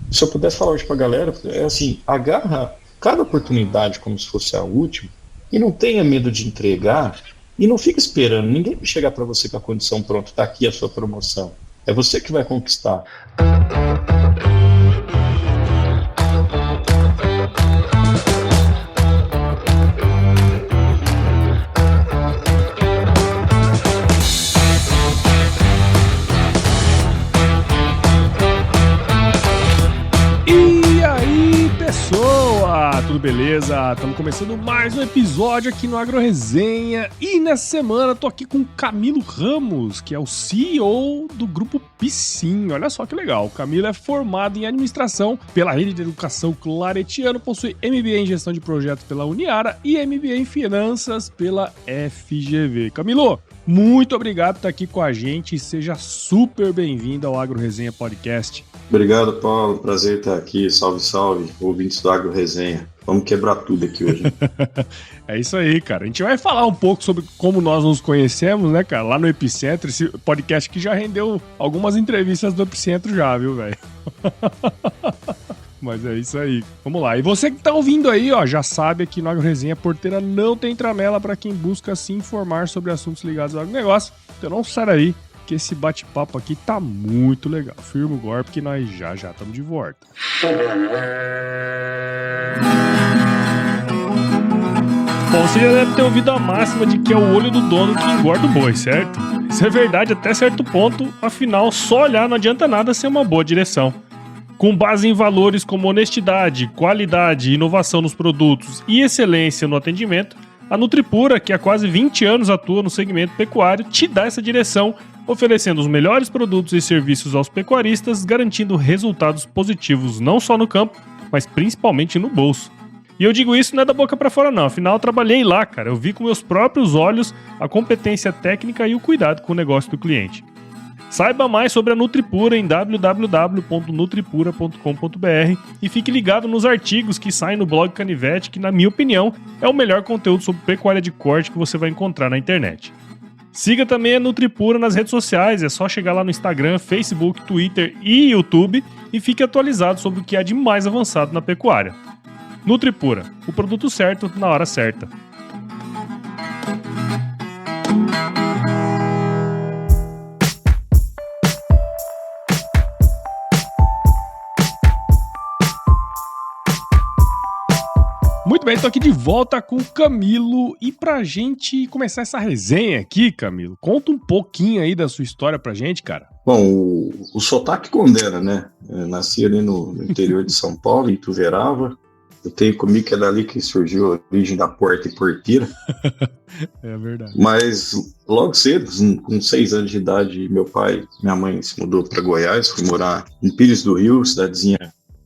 Se eu pudesse falar hoje pra galera, é assim, agarra cada oportunidade como se fosse a última e não tenha medo de entregar e não fica esperando. Ninguém vai chegar para você com a condição pronta, tá aqui a sua promoção. É você que vai conquistar. E aí, pessoal, tudo beleza? Estamos começando mais um episódio aqui no Agro Resenha e nessa semana tô aqui com o Camilo Ramos, que é o CEO do Grupo Piscin. Olha só que legal, o Camilo é formado em administração pela Rede de Educação Claretiano, possui MBA em Gestão de Projetos pela Uniara e MBA em Finanças pela FGV. Camilo, muito obrigado por estar aqui com a gente e seja super bem-vindo ao Agro Resenha Podcast. Obrigado, Paulo. Prazer estar aqui. Salve, salve, ouvintes do Agro Resenha. Vamos quebrar tudo aqui hoje. É isso aí, cara. A gente vai falar um pouco sobre como nós nos conhecemos, né, cara? Lá no Epicentro, esse podcast que já rendeu algumas entrevistas do Epicentro já, viu, velho? Mas é isso aí. Vamos lá. E você que tá ouvindo aí, ó, já sabe que no Agro Resenha Porteira não tem tramela para quem busca se informar sobre assuntos ligados ao agronegócio. Então não sai daí, que esse bate-papo aqui tá muito legal. Firma o golpe que nós já estamos de volta. Bom, você já deve ter ouvido a máxima de que é o olho do dono que engorda o boi, certo? Isso é verdade até certo ponto, afinal, só olhar não adianta nada ser uma boa direção. Com base em valores como honestidade, qualidade, inovação nos produtos e excelência no atendimento, a Nutripura, que há quase 20 anos atua no segmento pecuário, te dá essa direção, oferecendo os melhores produtos e serviços aos pecuaristas, garantindo resultados positivos não só no campo, mas principalmente no bolso. E eu digo isso não é da boca pra fora não, afinal eu trabalhei lá, cara, eu vi com meus próprios olhos a competência técnica e o cuidado com o negócio do cliente. Saiba mais sobre a Nutripura em www.nutripura.com.br e fique ligado nos artigos que saem no blog Canivete, que na minha opinião é o melhor conteúdo sobre pecuária de corte que você vai encontrar na internet. Siga também a Nutripura nas redes sociais, é só chegar lá no Instagram, Facebook, Twitter e YouTube e fique atualizado sobre o que há de mais avançado na pecuária. Nutripura, o produto certo na hora certa. Muito bem, tô aqui de volta com o Camilo e pra gente começar essa resenha aqui, Camilo, conta um pouquinho aí da sua história pra gente, cara. Bom, o sotaque condena, né? Eu nasci ali no interior de São Paulo, em Ituverava. Eu tenho comigo que é dali que surgiu a origem da porta e porteira. É verdade. Mas logo cedo, com 6 anos de idade, meu pai e minha mãe se mudou para Goiás, fui morar em Pires do Rio, cidadezinha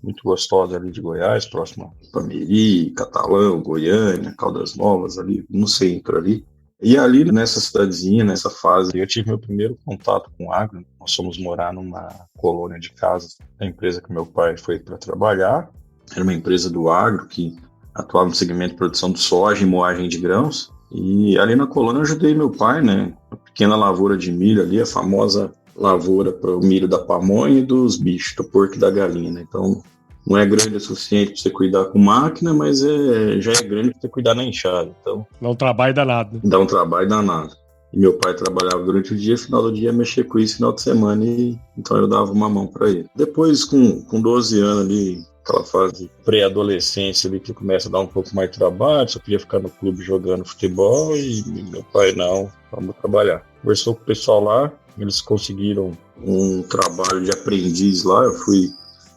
muito gostosa ali de Goiás, próximo a Pameri, Catalão, Goiânia, Caldas Novas, ali no centro ali. E ali nessa cidadezinha, nessa fase, eu tive meu primeiro contato com agro. Nós fomos morar numa colônia de casas da empresa que meu pai foi para trabalhar. Era uma empresa do agro que atuava no segmento de produção de soja e moagem de grãos. E ali na colônia eu ajudei meu pai, né? Uma pequena lavoura de milho ali, a famosa lavoura para o milho da pamonha e dos bichos, do porco e da galinha, né? Então não é grande o suficiente para você cuidar com máquina, mas já é grande para você cuidar na enxada. Então Dá um trabalho danado, né? dá um trabalho danado. E meu pai trabalhava durante o dia, final do dia mexia com isso, final de semana, e então eu dava uma mão para ele. Depois, com 12 anos ali, aquela fase de pré-adolescência ali que começa a dar um pouco mais de trabalho, só queria ficar no clube jogando futebol e meu pai, não, vamos trabalhar. Conversou com o pessoal lá, eles conseguiram um trabalho de aprendiz lá, eu fui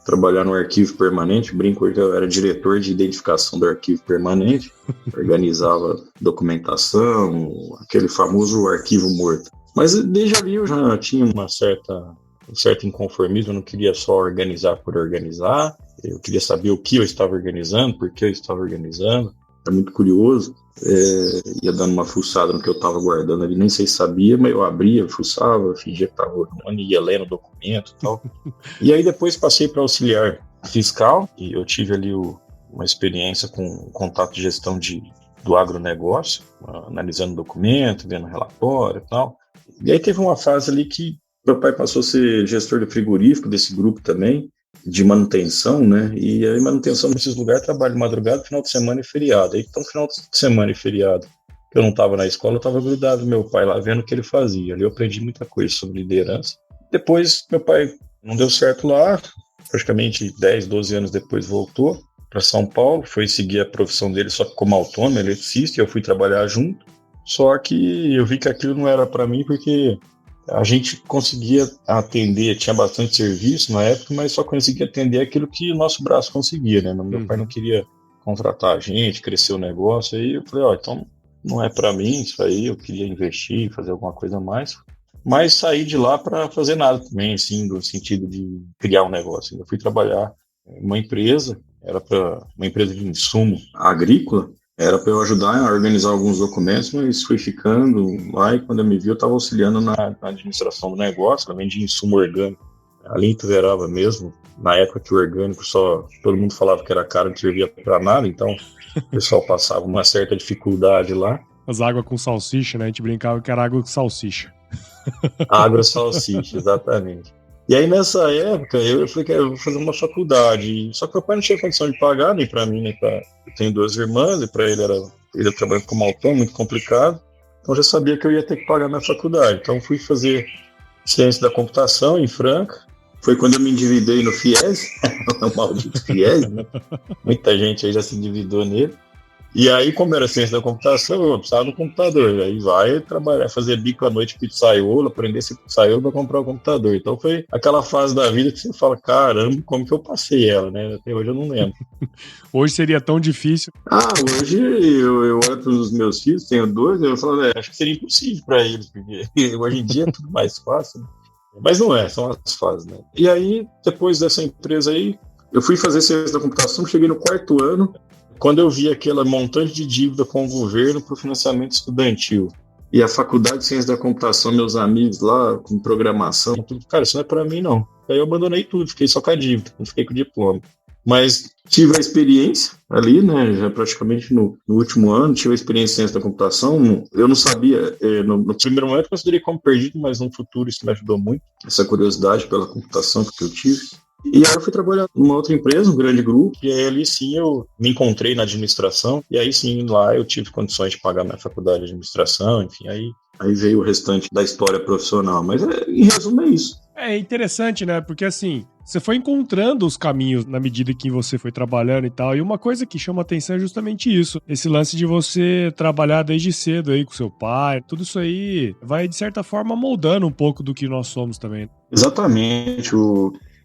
trabalhar no arquivo permanente, brinco que eu era diretor de identificação do arquivo permanente, organizava documentação, aquele famoso arquivo morto. Mas desde ali eu já tinha um certo inconformismo, eu não queria só organizar por organizar, eu queria saber o que eu estava organizando, por que eu estava organizando, era muito curioso, ia dando uma fuçada no que eu estava guardando ali, nem sei se sabia, mas eu abria, fuçava, fingia que estava ordenando, ia lendo o documento e tal. E aí depois passei para auxiliar fiscal, e eu tive ali uma experiência com contato de gestão do agronegócio, analisando documento, vendo relatório e tal. E aí teve uma fase ali que meu pai passou a ser gestor de frigorífico desse grupo também, de manutenção, né? E aí manutenção nesses lugares, trabalho de madrugada, final de semana e feriado. Aí, então, final de semana e feriado, que eu não estava na escola, eu estava grudado no meu pai lá, vendo o que ele fazia. Ali eu aprendi muita coisa sobre liderança. Depois, meu pai não deu certo lá, praticamente 10, 12 anos depois voltou para São Paulo, foi seguir a profissão dele só que como autônomo, eletricista, e eu fui trabalhar junto. Só que eu vi que aquilo não era para mim, porque a gente conseguia atender, tinha bastante serviço na época, mas só conseguia atender aquilo que o nosso braço conseguia, né? Meu pai não queria contratar a gente, crescer o negócio, aí eu falei, então não é para mim isso aí, eu queria investir, fazer alguma coisa a mais, mas saí de lá para fazer nada também, assim, no sentido de criar um negócio. Eu fui trabalhar em uma empresa, era para uma empresa de insumo agrícola, era para eu ajudar a organizar alguns documentos, mas fui ficando lá e quando eu me vi, eu estava auxiliando na administração do negócio, além de insumo orgânico. Ali em Ituverava mesmo, na época que o orgânico só todo mundo falava que era caro, não servia para nada, então o pessoal passava uma certa dificuldade lá. As águas com salsicha, né? A gente brincava que era água com salsicha. Agro-salsicha, exatamente. E aí, nessa época, eu falei que eu vou fazer uma faculdade. Só que meu pai não tinha condição de pagar, nem para mim, nem para... Eu tenho 2 irmãs, e para ele ele trabalhando como autônomo, muito complicado. Então, eu já sabia que eu ia ter que pagar minha faculdade. Então, fui fazer ciência da computação em Franca. Foi quando eu me endividei no FIES, o maldito FIES, né? Muita gente aí já se endividou nele. E aí, como era ciência da computação, eu precisava do computador. Aí vai trabalhar, fazer bico à noite, pizzaiolo, aprender esse pizzaiolo para comprar o computador. Então foi aquela fase da vida que você fala, caramba, como que eu passei ela, né? Até hoje eu não lembro. Hoje seria tão difícil. Hoje eu olho para os meus filhos, tenho 2, eu falo, acho que seria impossível para eles, porque hoje em dia é tudo mais fácil, né? Mas não é, são as fases, né? E aí, depois dessa empresa aí, eu fui fazer ciência da computação, cheguei no 4º ano, quando eu vi aquele montante de dívida com o governo para o financiamento estudantil. E a faculdade de ciência da computação, meus amigos lá, com programação, tudo, cara, isso não é para mim, não. Aí eu abandonei tudo, fiquei só com a dívida, não fiquei com o diploma. Mas tive a experiência ali, né, já praticamente no último ano, tive a experiência em ciência da computação. Eu não sabia, no primeiro momento eu considerei como perdido, mas no futuro isso me ajudou muito, essa curiosidade pela computação que eu tive. E aí eu fui trabalhar numa outra empresa, um grande grupo, e aí ali sim eu me encontrei na administração, e aí sim lá eu tive condições de pagar minha faculdade de administração, enfim, aí veio o restante da história profissional, mas em resumo é isso. É interessante, né? Porque assim, você foi encontrando os caminhos na medida que você foi trabalhando e tal. E uma coisa que chama atenção é justamente isso. Esse lance de você trabalhar desde cedo aí com seu pai. Tudo isso aí vai, de certa forma, moldando um pouco do que nós somos também. Exatamente.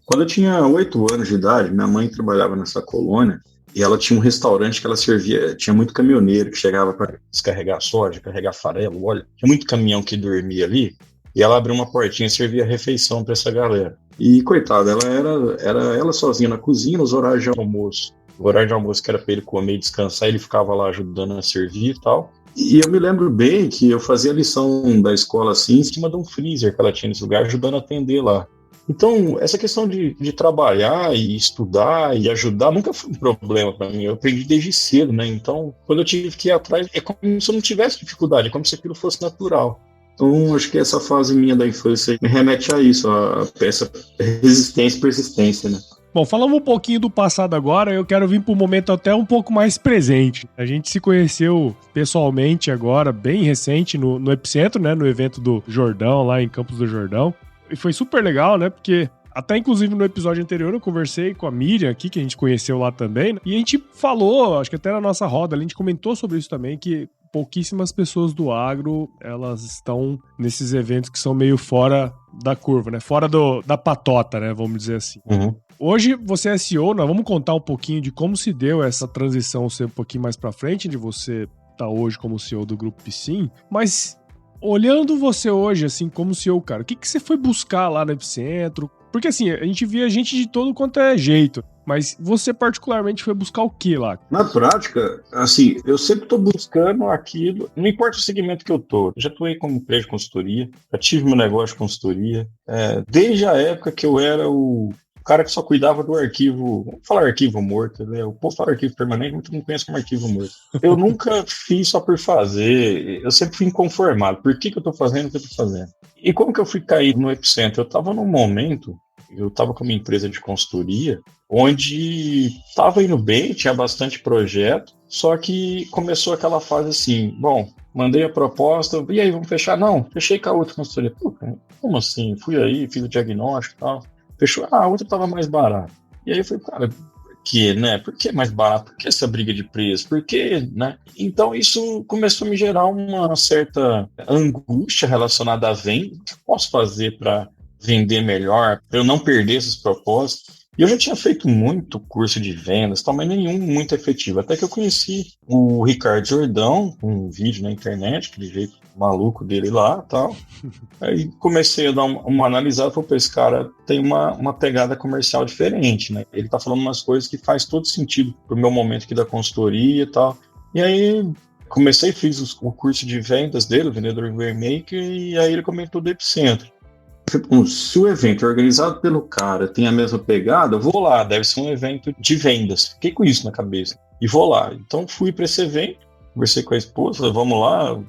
Quando eu tinha 8 anos de idade, minha mãe trabalhava nessa colônia e ela tinha um restaurante que ela servia, tinha muito caminhoneiro que chegava para descarregar soja, carregar farelo, óleo. Tinha muito caminhão que dormia ali. E ela abriu uma portinha e servia refeição para essa galera. E, coitada, ela era ela sozinha na cozinha, nos horários de almoço. O horário de almoço que era para ele comer e descansar, ele ficava lá ajudando a servir e tal. E eu me lembro bem que eu fazia a lição da escola assim, em cima de um freezer que ela tinha nesse lugar, ajudando a atender lá. Então, essa questão de trabalhar e estudar e ajudar nunca foi um problema para mim. Eu aprendi desde cedo, né? Então, quando eu tive que ir atrás, é como se eu não tivesse dificuldade, é como se aquilo fosse natural. Então, acho que essa fase minha da infância me remete a isso, a essa resistência e persistência, né? Bom, falamos um pouquinho do passado agora, eu quero vir para um momento até um pouco mais presente. A gente se conheceu pessoalmente agora, bem recente, no Epicentro, né? No evento do Jordão, lá em Campos do Jordão. E foi super legal, né? Porque até inclusive no episódio anterior eu conversei com a Miriam aqui, que a gente conheceu lá também. E a gente falou, acho que até na nossa roda, a gente comentou sobre isso também, que pouquíssimas pessoas do agro, elas estão nesses eventos que são meio fora da curva, né? Fora da patota, né? Vamos dizer assim. Uhum. Hoje você é CEO, nós vamos contar um pouquinho de como se deu essa transição ser um pouquinho mais pra frente, de você estar hoje como CEO do Grupo Piscin, mas olhando você hoje, assim, como CEO, cara, o que você foi buscar lá no Epicentro? Porque assim, a gente via gente de todo quanto é jeito, mas você particularmente foi buscar o que lá? Na prática, assim, eu sempre estou buscando aquilo, não importa o segmento que eu tô. Eu já atuei como empresa de consultoria, já tive meu negócio de consultoria, desde a época que eu era o cara que só cuidava do arquivo, vamos falar arquivo morto, né? O povo fala arquivo permanente, muito não conhece como arquivo morto. Eu nunca fiz só por fazer, eu sempre fui inconformado. Por que eu estou fazendo o que eu estou fazendo? E como que eu fui cair no Epicentro? Eu estava num momento Eu estava com uma empresa de consultoria onde estava indo bem, tinha bastante projeto, só que começou aquela fase assim, bom, mandei a proposta, e aí, vamos fechar? Não, fechei com a outra consultoria. Pô, como assim? Fui aí, fiz o diagnóstico e tal. Fechou, a outra estava mais barata. E aí eu falei, cara, por que mais barato? Por que essa briga de preço? Por que, né? Então isso começou a me gerar uma certa angústia relacionada à venda. O que eu posso fazer para vender melhor, para eu não perder esses propósitos? E eu já tinha feito muito curso de vendas, mas nenhum muito efetivo. Até que eu conheci o Ricardo Jordão, um vídeo na internet, aquele jeito maluco dele lá e tal. Aí comecei a dar uma analisada, falei, esse cara tem uma pegada comercial diferente, né? Ele tá falando umas coisas que faz todo sentido pro meu momento aqui da consultoria e tal. E aí comecei, fiz o curso de vendas dele, o Vendedor Maker, e aí ele comentou do Epicentro. Se o evento é organizado pelo cara tem a mesma pegada, eu vou lá, deve ser um evento de vendas. Fiquei com isso na cabeça. E vou lá. Então fui para esse evento, conversei com a esposa, vamos lá.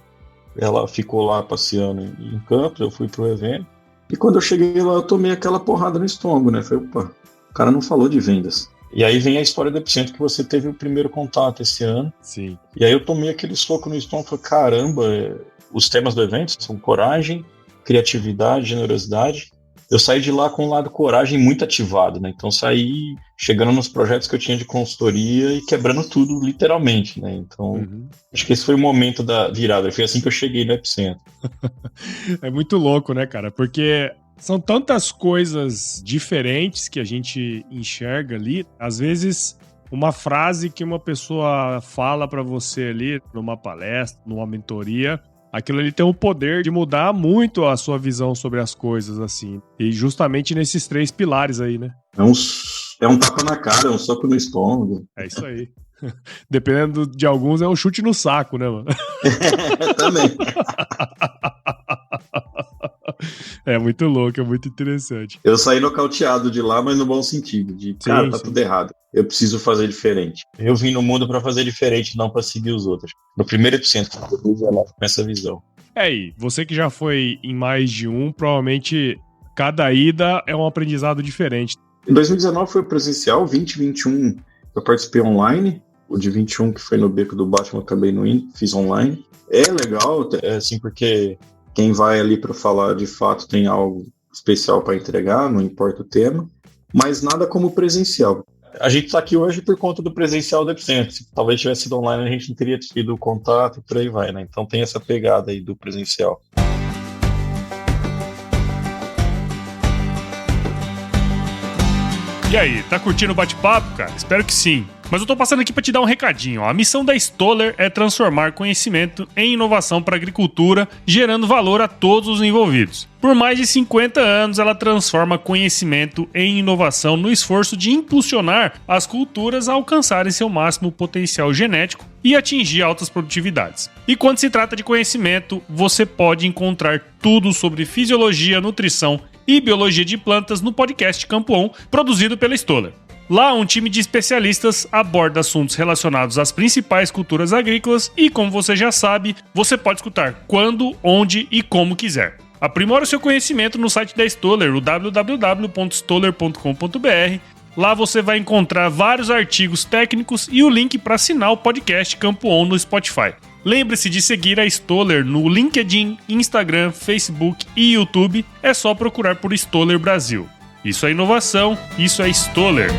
Ela ficou lá passeando em Campos, eu fui pro evento. E quando eu cheguei lá, eu tomei aquela porrada no estômago, né? Falei, opa, o cara não falou de vendas. E aí vem a história do Epicentro, que você teve o primeiro contato esse ano. Sim. E aí eu tomei aquele soco no estômago, falei, caramba, os temas do evento são coragem, criatividade, generosidade. Eu saí de lá com o lado coragem muito ativado, né? Então saí chegando nos projetos que eu tinha de consultoria e quebrando tudo, literalmente, né? Então, acho que esse foi o momento da virada. Foi assim que eu cheguei no Epicentro. É muito louco, né, cara? Porque são tantas coisas diferentes que a gente enxerga ali. Às vezes, uma frase que uma pessoa fala pra você ali numa palestra, numa mentoria, aquilo ali tem o poder de mudar muito a sua visão sobre as coisas, assim. E justamente nesses 3 pilares aí, né? É um tapa na cara, é um soco no estômago. É isso aí. Dependendo de alguns, é um chute no saco, né, mano? Também. É muito louco, é muito interessante. Eu saí nocauteado de lá, mas no bom sentido. Cara, tá tudo errado. Eu preciso fazer diferente. Eu vim no mundo pra fazer diferente, não pra seguir os outros. No primeiro Epicentro, com essa visão. E você que já foi em mais de um, provavelmente cada ida é um aprendizado diferente. Em 2019 foi presencial, 2021 eu participei online. O de 21, que foi no Beco do Batman, eu acabei não indo, fiz online. É legal, assim, porque quem vai ali para falar de fato tem algo especial para entregar, não importa o tema, mas nada como presencial. A gente está aqui hoje por conta do presencial do Epicentro. Se talvez tivesse sido online, a gente não teria tido o contato e por aí vai, né? Então tem essa pegada aí do presencial. E aí, tá curtindo o bate-papo, cara? Espero que sim. Mas eu tô passando aqui para te dar um recadinho. A missão da Stoller é transformar conhecimento em inovação para a agricultura, gerando valor a todos os envolvidos. Por mais de 50 anos, ela transforma conhecimento em inovação no esforço de impulsionar as culturas a alcançarem seu máximo potencial genético e atingir altas produtividades. E quando se trata de conhecimento, você pode encontrar tudo sobre fisiologia, nutrição e biologia de plantas no podcast Campo On, produzido pela Stoller. Lá, um time de especialistas aborda assuntos relacionados às principais culturas agrícolas e, como você já sabe, você pode escutar quando, onde e como quiser. Aprimore o seu conhecimento no site da Stoller, o www.stoller.com.br. Lá você vai encontrar vários artigos técnicos e o link para assinar o podcast Campo On no Spotify. Lembre-se de seguir a Stoller no LinkedIn, Instagram, Facebook e YouTube. É só procurar por Stoller Brasil. Isso é inovação, isso é Stoller.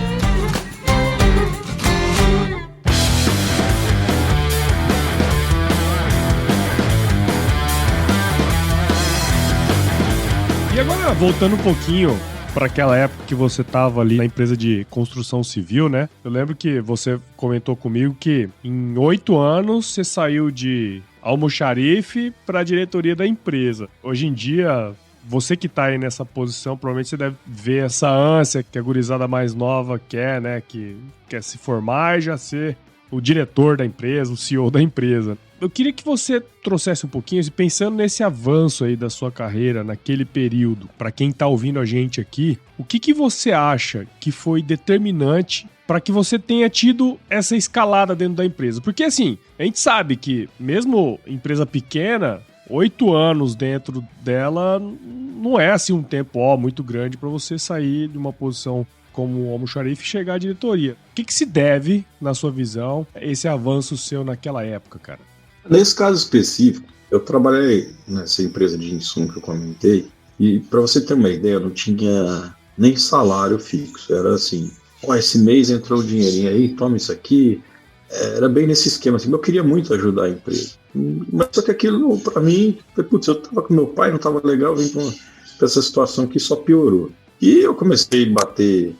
E agora, voltando um pouquinho para aquela época que você estava ali na empresa de construção civil, né? Eu lembro que você comentou comigo que em 8 anos você saiu de almoxarife para a diretoria da empresa. Hoje em dia, você que tá aí nessa posição, provavelmente você deve ver essa ânsia que a gurizada mais nova quer, né? Que quer se formar e já ser o diretor da empresa, o CEO da empresa. Eu queria que você trouxesse um pouquinho, pensando nesse avanço aí da sua carreira, naquele período, para quem tá ouvindo a gente aqui, o que você acha que foi determinante para que você tenha tido essa escalada dentro da empresa? Porque assim, a gente sabe que mesmo empresa pequena, 8 anos dentro dela não é assim um tempo muito grande para você sair de uma posição como almoxarife e chegar à diretoria. O que se deve, na sua visão, esse avanço seu naquela época, cara? Nesse caso específico, eu trabalhei nessa empresa de insumo que eu comentei, e para você ter uma ideia, eu não tinha nem salário fixo. Era assim, esse mês entrou o dinheirinho aí, toma isso aqui. Era bem nesse esquema, assim. Eu queria muito ajudar a empresa. Mas só que aquilo, para mim, putz, eu tava com meu pai, não tava legal, vim pra essa situação que só piorou. E eu comecei a bater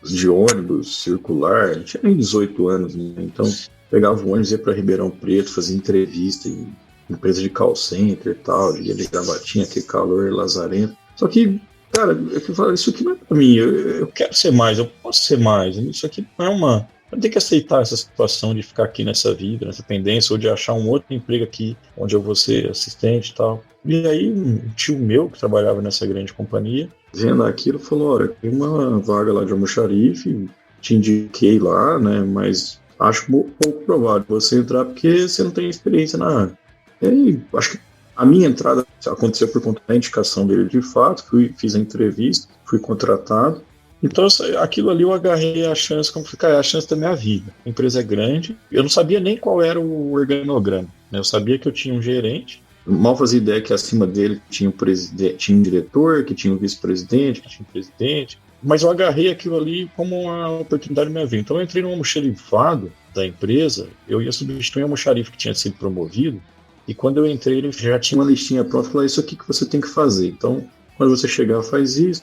de ônibus, circular, eu tinha nem 18 anos, né? Então pegava o ônibus, ia para Ribeirão Preto, fazia entrevista em empresa de call center e tal, ia de gravatinha, aquele calor lazarento. Só que, cara, eu falo, isso aqui não é pra mim, eu quero ser mais, eu posso ser mais, isso aqui não é uma... Eu tenho que aceitar essa situação de ficar aqui nessa vida, nessa pendência, ou de achar um outro emprego aqui, onde eu vou ser assistente e tal. E aí, um tio meu, que trabalhava nessa grande companhia, vendo aquilo, falou, olha, tem uma vaga lá de almoxarife, te indiquei lá, né, mas acho pouco provável você entrar porque você não tem experiência na área. E aí, acho que a minha entrada aconteceu por conta da indicação dele de fato, fiz a entrevista, fui contratado. Então, aquilo ali eu agarrei a chance, como ficar, é a chance da minha vida. A empresa é grande, eu não sabia nem qual era o organograma, né? Eu sabia que eu tinha um gerente, mal fazia ideia que acima dele tinha um diretor, que tinha um vice-presidente, que tinha um presidente, mas eu agarrei aquilo ali como uma oportunidade da minha vida. Então eu entrei no almoxarifado da empresa, eu ia substituir um almoxarife que tinha sido promovido, e quando eu entrei ele já tinha uma listinha pronta, falou, isso aqui que você tem que fazer. Então, quando você chegar, faz isso,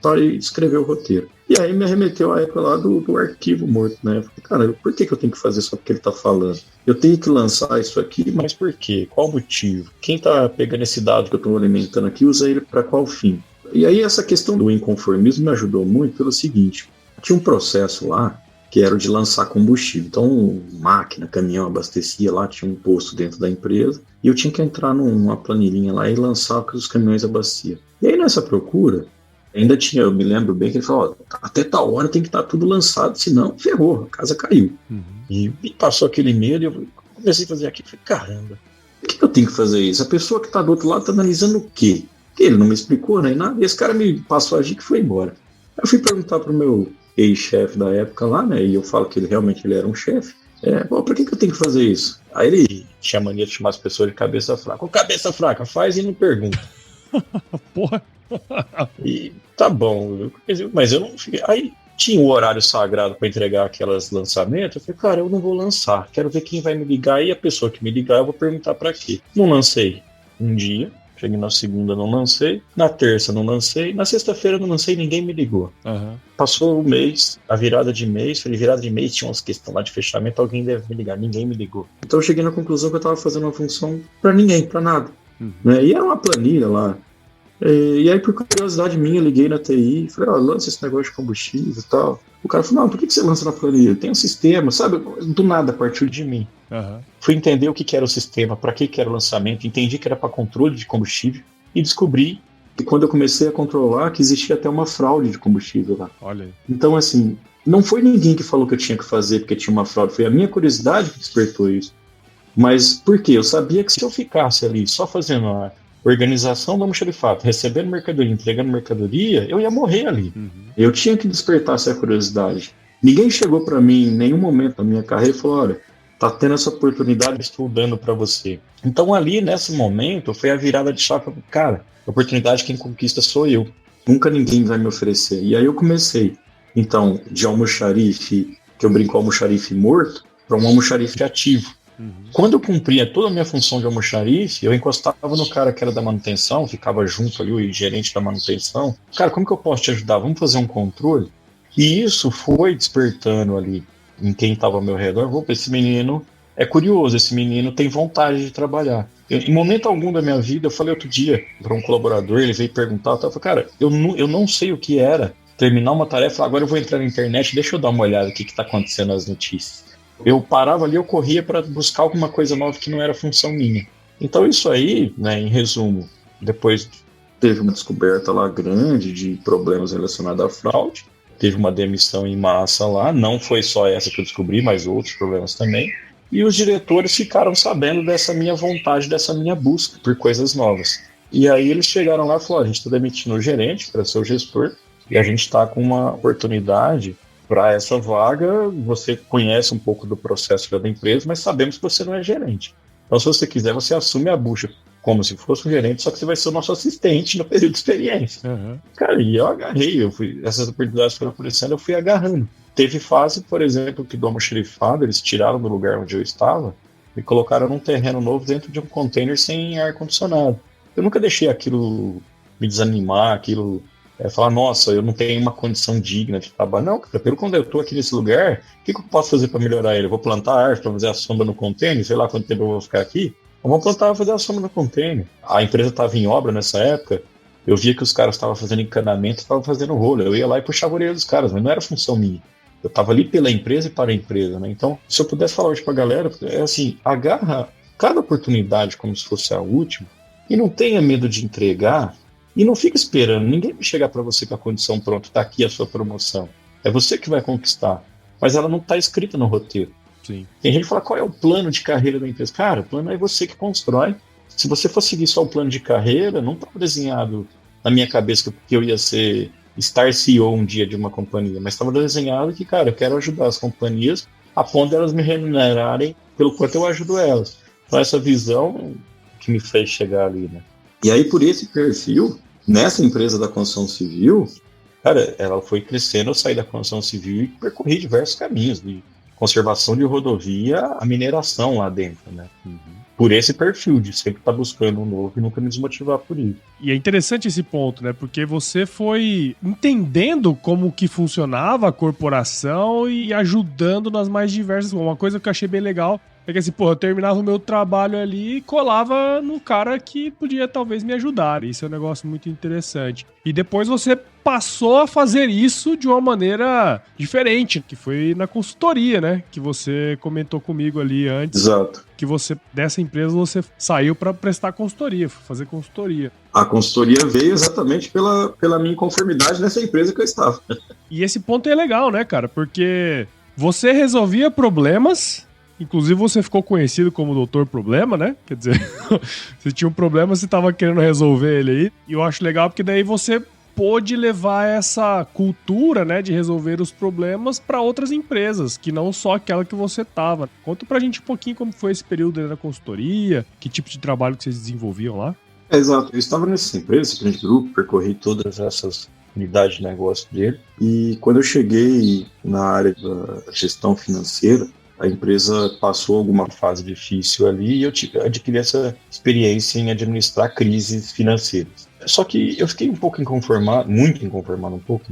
tal, e escreveu o roteiro. E aí me arremeteu à época lá do arquivo morto, né? Eu falei, cara, por que eu tenho que fazer só porque ele tá falando? Eu tenho que lançar isso aqui, mas por quê? Qual o motivo? Quem tá pegando esse dado que eu tô alimentando aqui, usa ele para qual fim? E aí essa questão do inconformismo me ajudou muito pelo seguinte, tinha um processo lá que era o de lançar combustível. Então, máquina, caminhão abastecia lá, tinha um posto dentro da empresa, e eu tinha que entrar numa planilhinha lá e lançar o que os caminhões abasteciam. E aí, nessa procura, ainda tinha, eu me lembro bem que ele falou, até tal hora tem que estar tudo lançado, senão ferrou, a casa caiu. E passou aquele medo, e eu comecei a fazer aquilo, falei, caramba, por que eu tenho que fazer isso? A pessoa que está do outro lado está analisando o quê? Porque ele não me explicou nem nada, e esse cara me passou a agir que foi embora. Aí eu fui perguntar pro meu ex-chefe da época lá, né, e eu falo que ele realmente era um chefe, por que eu tenho que fazer isso? Aí ele tinha mania de chamar as pessoas de cabeça fraca. Ô, cabeça fraca, faz e não pergunta. Porra. E tá bom, mas eu não fiquei. Aí tinha o horário sagrado para entregar aqueles lançamentos. Eu falei, cara, eu não vou lançar, quero ver quem vai me ligar, e a pessoa que me ligar eu vou perguntar para quê. Não lancei um dia. Cheguei na segunda, não lancei. Na terça, não lancei. Na sexta-feira, não lancei, ninguém me ligou. Passou o mês, a virada de mês. Falei, virada de mês, tinha umas questões lá de fechamento, alguém deve me ligar. Ninguém me ligou. Então eu cheguei na conclusão que eu estava fazendo uma função para ninguém, para nada. Né? E era uma planilha lá. E aí, por curiosidade minha, eu liguei na TI e falei, lança esse negócio de combustível e tal. O cara falou, não, por que você lança na planilha? Tem um sistema, sabe? Do nada, partiu de mim. Fui entender o que era o sistema, para que era o lançamento, entendi que era para controle de combustível e descobri que quando eu comecei a controlar, que existia até uma fraude de combustível lá. Olha aí. Então, assim, não foi ninguém que falou que eu tinha que fazer porque tinha uma fraude, foi a minha curiosidade que despertou isso. Mas por quê? Eu sabia que se eu ficasse ali só fazendo a organização do almoxarifado, recebendo mercadoria, entregando mercadoria, eu ia morrer ali. Eu tinha que despertar essa curiosidade. Ninguém chegou para mim em nenhum momento da minha carreira e falou, olha, tá tendo essa oportunidade, estou dando para você. Então ali, nesse momento, foi a virada de chave, cara, a oportunidade quem conquista sou eu. Nunca ninguém vai me oferecer. E aí eu comecei, então, de almoxarife, que eu brinco almoxarife morto, para um almoxarife ativo. Quando eu cumpria toda a minha função de almoxarife, eu encostava no cara que era da manutenção, ficava junto ali, o gerente da manutenção. Cara, como que eu posso te ajudar? Vamos fazer um controle? E isso foi despertando ali em quem estava ao meu redor. Esse menino é curioso, esse menino tem vontade de trabalhar. Em momento algum da minha vida, eu falei outro dia para um colaborador, ele veio perguntar, eu falei, cara, eu não sei o que era terminar uma tarefa, agora eu vou entrar na internet, deixa eu dar uma olhada no que está acontecendo nas notícias. Eu parava ali, eu corria para buscar alguma coisa nova que não era função minha. Então isso aí, né, em resumo, depois teve uma descoberta lá grande de problemas relacionados à fraude, teve uma demissão em massa lá, não foi só essa que eu descobri, mas outros problemas também. E os diretores ficaram sabendo dessa minha vontade, dessa minha busca por coisas novas. E aí eles chegaram lá e falaram, a gente está demitindo o gerente para ser o gestor, e a gente está com uma oportunidade para essa vaga. Você conhece um pouco do processo da empresa, mas sabemos que você não é gerente. Então, se você quiser, você assume a bucha como se fosse um gerente, só que você vai ser o nosso assistente no período de experiência. Uhum. Cara, e eu agarrei, essas oportunidades foram aparecendo, eu fui agarrando. Teve fase, por exemplo, que do almoxerifado, eles tiraram do lugar onde eu estava e colocaram num terreno novo dentro de um container sem ar-condicionado. Eu nunca deixei aquilo me desanimar, falar, nossa, eu não tenho uma condição digna de trabalho. Não, cara, pelo quando eu estou aqui nesse lugar, o que eu posso fazer para melhorar ele? Eu vou plantar árvore para fazer a sombra no container, sei lá quanto tempo eu vou ficar aqui. Eu vou plantar e fazer a sombra no container. A empresa estava em obra nessa época, eu via que os caras estavam fazendo encanamento, estavam fazendo rolo. Eu ia lá e puxava a orelha dos caras, mas não era função minha. Eu estava ali pela empresa e para a empresa, né? Então, se eu pudesse falar hoje para a galera, é assim, agarra cada oportunidade como se fosse a última e não tenha medo de entregar e não fica esperando. Ninguém vai chegar para você com a condição pronta, está aqui a sua promoção. É você que vai conquistar, mas ela não está escrita no roteiro. Sim. Tem gente que fala, qual é o plano de carreira da empresa? Cara, o plano é você que constrói. Se você for seguir só o plano de carreira, não estava desenhado na minha cabeça que eu ia ser Star CEO um dia de uma companhia, mas estava desenhado que, cara, eu quero ajudar as companhias a ponto de elas me remunerarem pelo quanto eu ajudo elas. Então essa visão que me fez chegar ali, né? E aí por esse perfil, nessa empresa da construção civil, cara, ela foi crescendo, eu saí da construção civil e percorri diversos caminhos, de conservação de rodovia a mineração lá dentro, né? Por esse perfil de sempre estar buscando um novo e nunca me desmotivar por isso. E é interessante esse ponto, né? Porque você foi entendendo como que funcionava a corporação e ajudando nas mais diversas. Uma coisa que eu achei bem legal é que assim, pô, eu terminava o meu trabalho ali e colava no cara que podia talvez me ajudar. Isso é um negócio muito interessante. E depois você passou a fazer isso de uma maneira diferente, que foi na consultoria, né? Que você comentou comigo ali antes. Exato. Que você, dessa empresa, você saiu para prestar consultoria, fazer consultoria. A consultoria veio exatamente pela minha inconformidade nessa empresa que eu estava. E esse ponto é legal, né, cara? Porque você resolvia problemas. Inclusive você ficou conhecido como Doutor Problema, né? Quer dizer, você tinha um problema, você estava querendo resolver ele aí. E eu acho legal porque daí você pôde levar essa cultura, né, de resolver os problemas para outras empresas, que não só aquela que você estava. Conta pra gente um pouquinho como foi esse período aí na consultoria, que tipo de trabalho que vocês desenvolviam lá. Exato, eu estava nessa empresa, esse grande grupo, percorri todas essas unidades de negócio dele. E quando eu cheguei na área da gestão financeira, a empresa passou alguma fase difícil ali e eu adquiri essa experiência em administrar crises financeiras. Só que eu fiquei um pouco inconformado, muito inconformado, porque,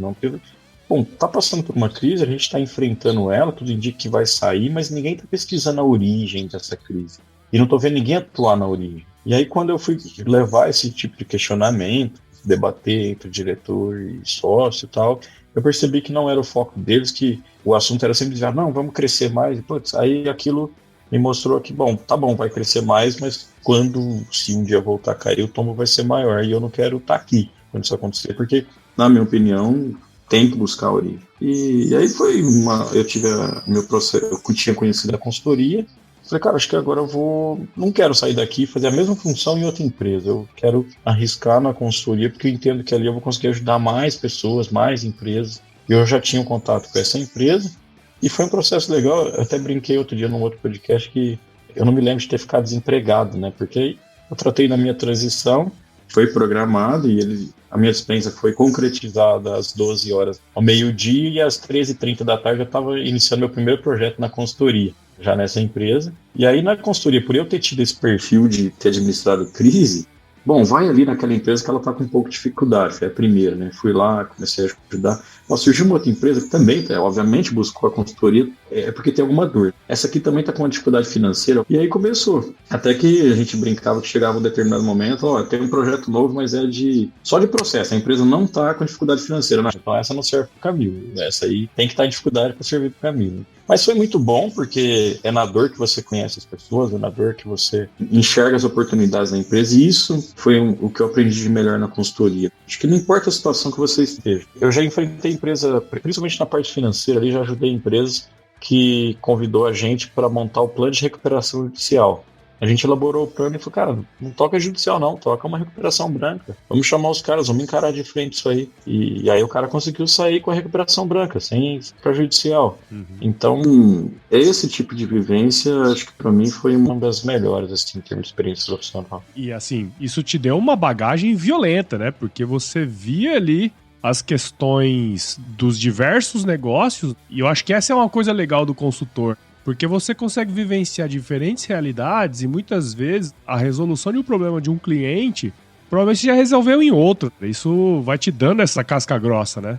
bom, tá passando por uma crise, a gente está enfrentando ela, tudo indica que vai sair, mas ninguém está pesquisando a origem dessa crise. E não estou vendo ninguém atuar na origem. E aí quando eu fui levar esse tipo de questionamento, debater entre diretor e sócio e tal, eu percebi que não era o foco deles, que o assunto era sempre dizer, não, vamos crescer mais. E, putz, aí aquilo me mostrou que, bom, tá bom, vai crescer mais, mas se um dia voltar a cair, o tombo vai ser maior. E eu não quero estar aqui quando isso acontecer, porque, na minha opinião, tem que buscar a origem. E aí foi eu tive meu processo, eu tinha conhecido a consultoria. Falei, cara, acho que agora não quero sair daqui e fazer a mesma função em outra empresa. Eu quero arriscar na consultoria, porque eu entendo que ali eu vou conseguir ajudar mais pessoas, mais empresas. Eu já tinha um contato com essa empresa e foi um processo legal. Eu até brinquei outro dia num outro podcast que eu não me lembro de ter ficado desempregado, né? Porque eu tratei na minha transição, foi programado e a minha dispensa foi concretizada às 12 horas ao meio-dia e às 13h30 da tarde eu estava iniciando meu primeiro projeto na consultoria, já nessa empresa. E aí na consultoria, por eu ter tido esse perfil de ter administrado crise, bom, vai ali naquela empresa que ela está com um pouco de dificuldade, foi a primeira, né? Fui lá, comecei a ajudar. Mas surgiu uma outra empresa que também, obviamente, buscou a consultoria, porque tem alguma dor. Essa aqui também está com uma dificuldade financeira. E aí começou. Até que a gente brincava que chegava um determinado momento, tem um projeto novo, mas é só de processo. A empresa não está com dificuldade financeira. Não. Então essa não serve para o Camilo. Essa aí tem que estar em dificuldade para servir para o Camilo. Mas foi muito bom, porque é na dor que você conhece as pessoas, é na dor que você enxerga as oportunidades da empresa, e isso foi o que eu aprendi de melhor na consultoria. Acho que não importa a situação que você esteja. Eu já enfrentei empresa, principalmente na parte financeira, ali já ajudei empresas que convidou a gente para montar o plano de recuperação judicial. A gente elaborou o plano e falou, cara, não toca judicial não, toca uma recuperação branca. Vamos chamar os caras, vamos encarar de frente isso aí. E aí o cara conseguiu sair com a recuperação branca, sem ir pra judicial. Então, esse tipo de vivência, acho que para mim foi uma das melhores, assim, em termos de experiência profissional. E assim, isso te deu uma bagagem violenta, né? Porque você via ali as questões dos diversos negócios, e eu acho que essa é uma coisa legal do consultor. Porque você consegue vivenciar diferentes realidades e muitas vezes a resolução de um problema de um cliente provavelmente já resolveu em outro. Isso vai te dando essa casca grossa, né?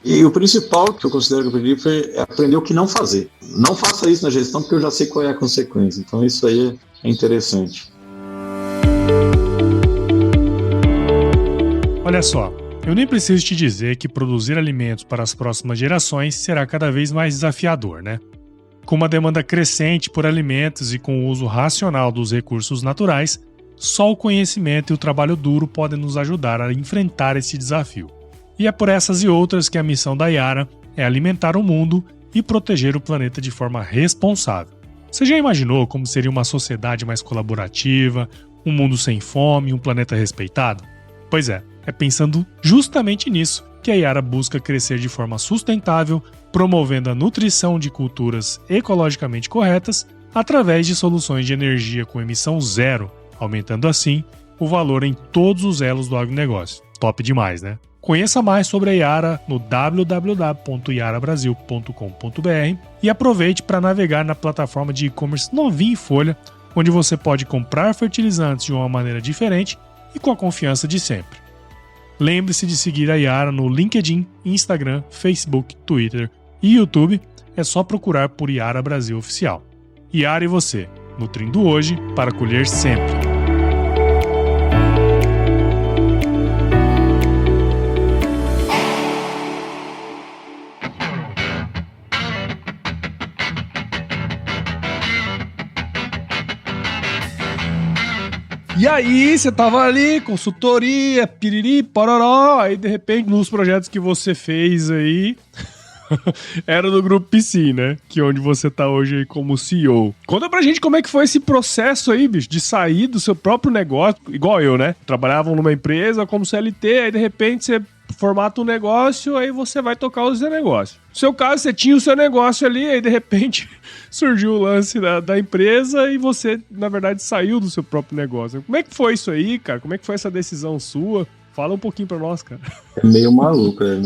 E o principal que eu considero que eu aprendi foi aprender o que não fazer. Não faça isso na gestão porque eu já sei qual é a consequência. Então isso aí é interessante. Olha só, eu nem preciso te dizer que produzir alimentos para as próximas gerações será cada vez mais desafiador, né? Com uma demanda crescente por alimentos e com o uso racional dos recursos naturais, só o conhecimento e o trabalho duro podem nos ajudar a enfrentar esse desafio. E é por essas e outras que a missão da Yara é alimentar o mundo e proteger o planeta de forma responsável. Você já imaginou como seria uma sociedade mais colaborativa, um mundo sem fome, um planeta respeitado? Pois é pensando justamente nisso que a Yara busca crescer de forma sustentável, promovendo a nutrição de culturas ecologicamente corretas através de soluções de energia com emissão zero, aumentando assim o valor em todos os elos do agronegócio. Top demais, né? Conheça mais sobre a Yara no www.yarabrasil.com.br e aproveite para navegar na plataforma de e-commerce novinha em folha, onde você pode comprar fertilizantes de uma maneira diferente e com a confiança de sempre. Lembre-se de seguir a Yara no LinkedIn, Instagram, Facebook, Twitter e YouTube. É só procurar por Yara Brasil Oficial. Yara e você, nutrindo hoje para colher sempre. E aí, você tava ali, consultoria, piriri, pororó, aí de repente, nos projetos que você fez aí, era do Grupo PC, né? Que é onde você tá hoje aí como CEO. Conta pra gente como é que foi esse processo aí, bicho, de sair do seu próprio negócio, igual eu, né? Trabalhavam numa empresa como CLT, aí de repente você formata um negócio, aí você vai tocar o seu negócio. No seu caso, você tinha o seu negócio ali, aí de repente surgiu o lance da empresa e você, na verdade, saiu do seu próprio negócio. Como é que foi isso aí, cara? Como é que foi essa decisão sua? Fala um pouquinho pra nós, cara. É meio maluco, né?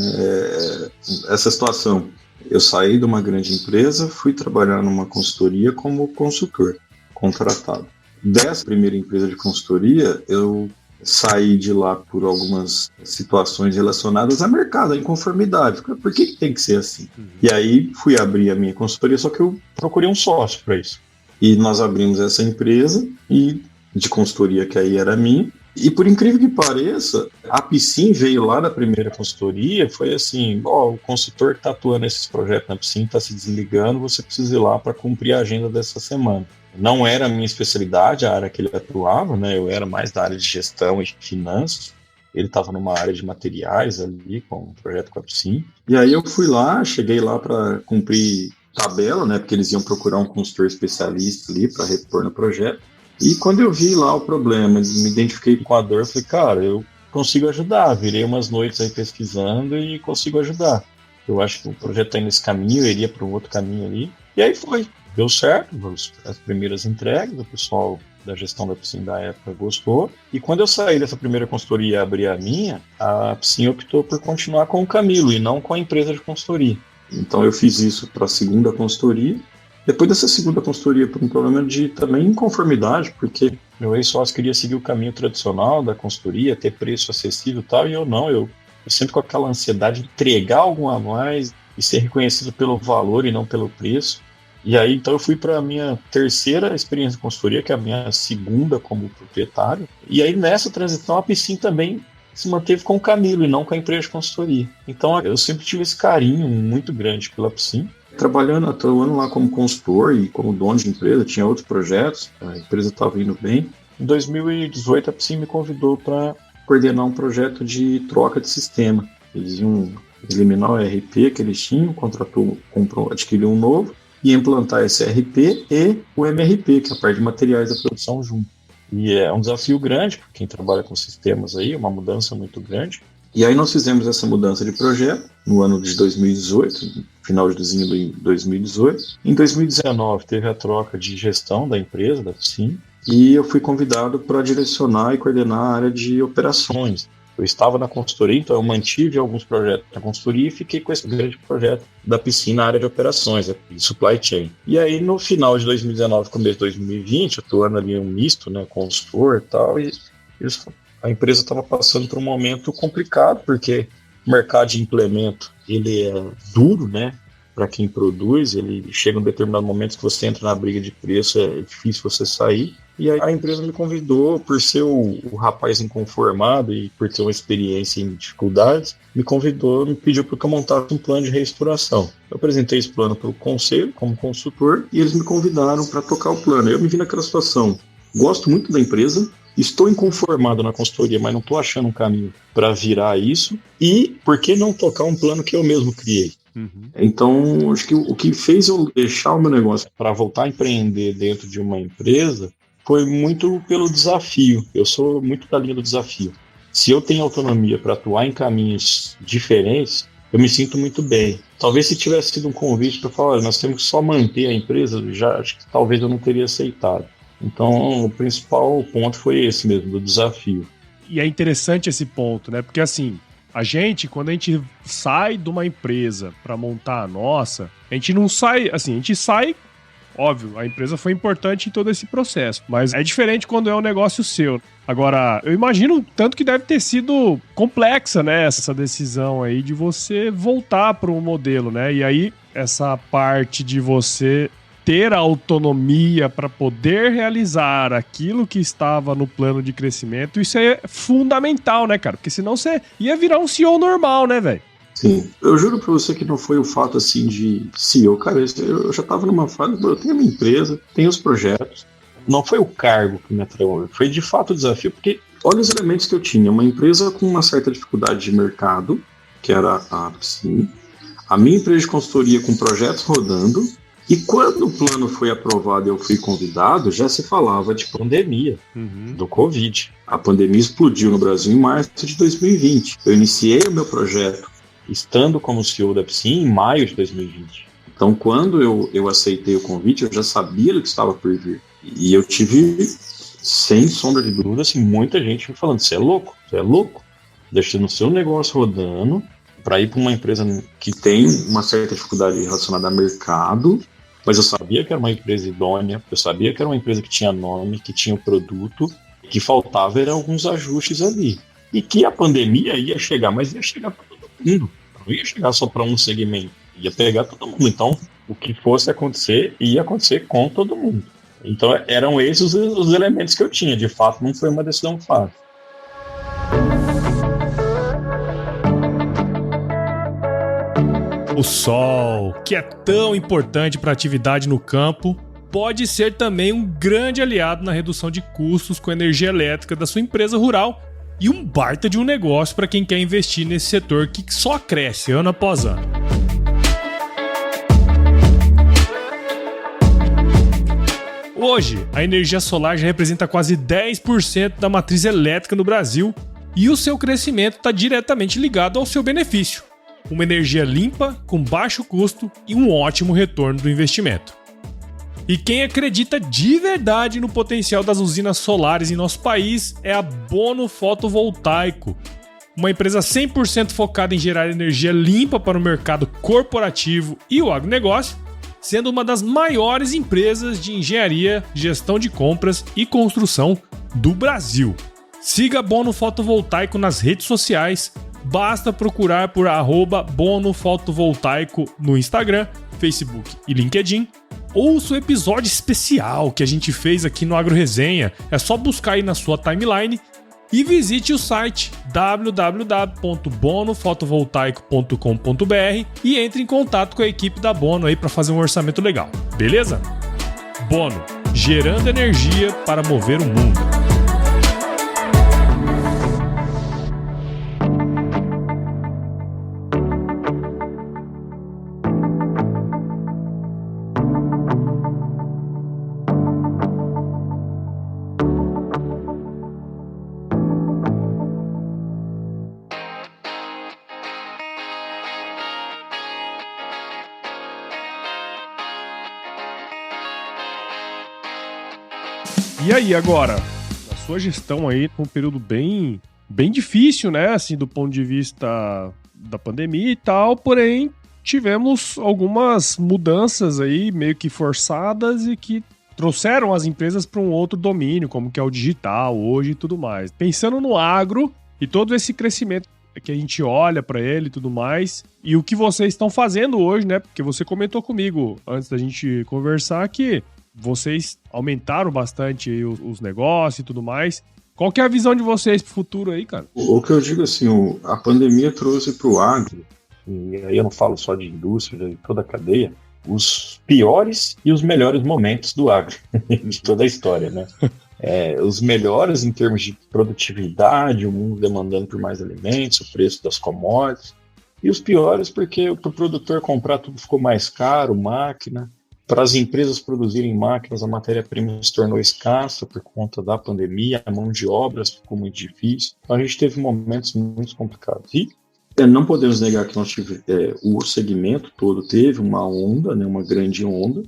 Essa situação. Eu saí de uma grande empresa, fui trabalhar numa consultoria como consultor, contratado. Dessa primeira empresa de consultoria, eu saí de lá por algumas situações relacionadas a mercado, a inconformidade. Por que tem que ser assim? E aí fui abrir a minha consultoria, só que eu procurei um sócio para isso. E nós abrimos essa empresa de consultoria que aí era minha. E por incrível que pareça, a Piscin veio lá da primeira consultoria, foi assim, o consultor que está atuando nesses projetos na Piscin está se desligando, você precisa ir lá para cumprir a agenda dessa semana. Não era a minha especialidade, a área que ele atuava, né? Eu era mais da área de gestão e finanças. Ele estava numa área de materiais ali, com um projeto com a Piscin. E aí eu fui lá, cheguei lá para cumprir tabela, né? Porque eles iam procurar um consultor especialista ali para repor no projeto. E quando eu vi lá o problema, me identifiquei com a dor, falei, cara, eu consigo ajudar. Virei umas noites aí pesquisando e consigo ajudar. Eu acho que o projeto está indo nesse caminho, eu iria para um outro caminho ali. E aí foi. Deu certo, as primeiras entregas, o pessoal da gestão da Piscin da época gostou. E quando eu saí dessa primeira consultoria e abri a minha, a Piscin optou por continuar com o Camilo e não com a empresa de consultoria. Então eu fiz isso para a segunda consultoria. Depois dessa segunda consultoria, por um problema de também inconformidade, porque meu ex-sócio queria seguir o caminho tradicional da consultoria, ter preço acessível e tal, e eu não, eu sempre com aquela ansiedade de entregar algo a mais e ser reconhecido pelo valor e não pelo preço. E aí, então, eu fui para a minha terceira experiência de consultoria, que é a minha segunda como proprietário. E aí, nessa transição, a Piscin também se manteve com o Camilo e não com a empresa de consultoria. Então, eu sempre tive esse carinho muito grande pela Piscin. Atuando lá como consultor e como dono de empresa, tinha outros projetos, a empresa estava indo bem. Em 2018, a Piscin me convidou para coordenar um projeto de troca de sistema. Eles iam eliminar o ERP que eles tinham, adquiriu um novo, e implantar esse RP e o MRP, que é a parte de materiais da produção junto. E é um desafio grande para quem trabalha com sistemas aí, uma mudança muito grande. E aí nós fizemos essa mudança de projeto no ano de 2018, finalzinho de 2018. Em 2019 teve a troca de gestão da empresa, da Sim, e eu fui convidado para direcionar e coordenar a área de operações. Eu estava na consultoria, então eu mantive alguns projetos na consultoria e fiquei com esse grande projeto da piscina na área de operações, de supply chain. E aí, no final de 2019, começo de 2020, eu atuando ali um misto, né, consultor e tal, e a empresa estava passando por um momento complicado, porque o mercado de implemento, ele é duro, né, para quem produz, ele chega em um determinado momento que você entra na briga de preço, é difícil você sair. E aí a empresa me convidou, por ser o rapaz inconformado e por ter uma experiência em dificuldades, me pediu para que eu montasse um plano de reestruturação. Eu apresentei esse plano para o conselho, como consultor, e eles me convidaram para tocar o plano. Eu me vi naquela situação. Gosto muito da empresa, estou inconformado na consultoria, mas não estou achando um caminho para virar isso. E por que não tocar um plano que eu mesmo criei? Então, acho que o que fez eu deixar o meu negócio para voltar a empreender dentro de uma empresa foi muito pelo desafio. Eu sou muito da linha do desafio. Se eu tenho autonomia para atuar em caminhos diferentes, eu me sinto muito bem. Talvez se tivesse sido um convite para falar, olha, nós temos que só manter a empresa, já acho que talvez eu não teria aceitado. Então, o principal ponto foi esse mesmo, do desafio. E é interessante esse ponto, né? Porque assim, quando a gente sai de uma empresa para montar a nossa, a gente não sai, assim, a gente sai. Óbvio, a empresa foi importante em todo esse processo, mas é diferente quando é um negócio seu. Agora, eu imagino tanto que deve ter sido complexa, né, essa decisão aí de você voltar para um modelo, né? E aí, essa parte de você ter a autonomia para poder realizar aquilo que estava no plano de crescimento, isso é fundamental, né, cara? Porque senão você ia virar um CEO normal, né, velho? Sim, eu juro pra você que não foi o fato assim de CEO, cara, eu já tava numa fase, eu tenho a minha empresa, tenho os projetos, não foi o cargo que me atraiu, foi de fato o desafio, porque olha os elementos que eu tinha, uma empresa com uma certa dificuldade de mercado, que era a Sim, a minha empresa de consultoria com projetos rodando, e quando o plano foi aprovado e eu fui convidado, já se falava de pandemia, do Covid. A pandemia explodiu no Brasil em março de 2020. Eu iniciei o meu projeto estando como CEO da Psim em maio de 2020. Então, quando eu aceitei o convite, eu já sabia do que estava por vir. E eu tive, sem sombra de dúvida, assim, muita gente me falando, você é louco, deixando o seu negócio rodando para ir para uma empresa que tem uma certa dificuldade relacionada a mercado, mas eu sabia que era uma empresa idônea, eu sabia que era uma empresa que tinha nome, que tinha produto, que faltava eram alguns ajustes ali. E que a pandemia ia chegar, mas ia chegar para todo mundo. Não ia chegar só para um segmento, ia pegar todo mundo. Então, o que fosse acontecer, ia acontecer com todo mundo. Então, eram esses os elementos que eu tinha. De fato, não foi uma decisão fácil. O sol, que é tão importante para a atividade no campo, pode ser também um grande aliado na redução de custos com a energia elétrica da sua empresa rural e um baita de um negócio para quem quer investir nesse setor que só cresce ano após ano. Hoje, a energia solar já representa quase 10% da matriz elétrica no Brasil e o seu crescimento está diretamente ligado ao seu benefício. Uma energia limpa, com baixo custo e um ótimo retorno do investimento. E quem acredita de verdade no potencial das usinas solares em nosso país é a Bono Fotovoltaico, uma empresa 100% focada em gerar energia limpa para o mercado corporativo e o agronegócio, sendo uma das maiores empresas de engenharia, gestão de compras e construção do Brasil. Siga a Bono Fotovoltaico nas redes sociais. Basta procurar por @Bono Fotovoltaico no Instagram, Facebook e LinkedIn. Ouça o episódio especial que a gente fez aqui no Agro Resenha. É só buscar aí na sua timeline e visite o site www.bonofotovoltaico.com.br e entre em contato com a equipe da Bono aí para fazer um orçamento legal. Beleza? Bono, gerando energia para mover o mundo. E aí, agora, a sua gestão aí, um período bem difícil, né, assim, do ponto de vista da pandemia e tal, porém, tivemos algumas mudanças aí, meio que forçadas e que trouxeram as empresas para um outro domínio, como que é o digital hoje e tudo mais. Pensando no agro e todo esse crescimento que a gente olha para ele e tudo mais, e o que vocês estão fazendo hoje, né, porque você comentou comigo, antes da gente conversar, que vocês aumentaram bastante aí os negócios e tudo mais. Qual que é a visão de vocês pro futuro aí, cara? O que eu digo assim, a pandemia trouxe para o agro, e aí eu não falo só de indústria, de toda a cadeia, os piores e os melhores momentos do agro, de toda a história, né? Os melhores em termos de produtividade, o mundo demandando por mais alimentos, o preço das commodities, e os piores porque para o produtor comprar tudo ficou mais caro, máquina. Para as empresas produzirem máquinas, a matéria-prima se tornou escassa por conta da pandemia, a mão de obras ficou muito difícil. Então a gente teve momentos muito complicados. E não podemos negar que o segmento todo teve uma onda, né, uma grande onda.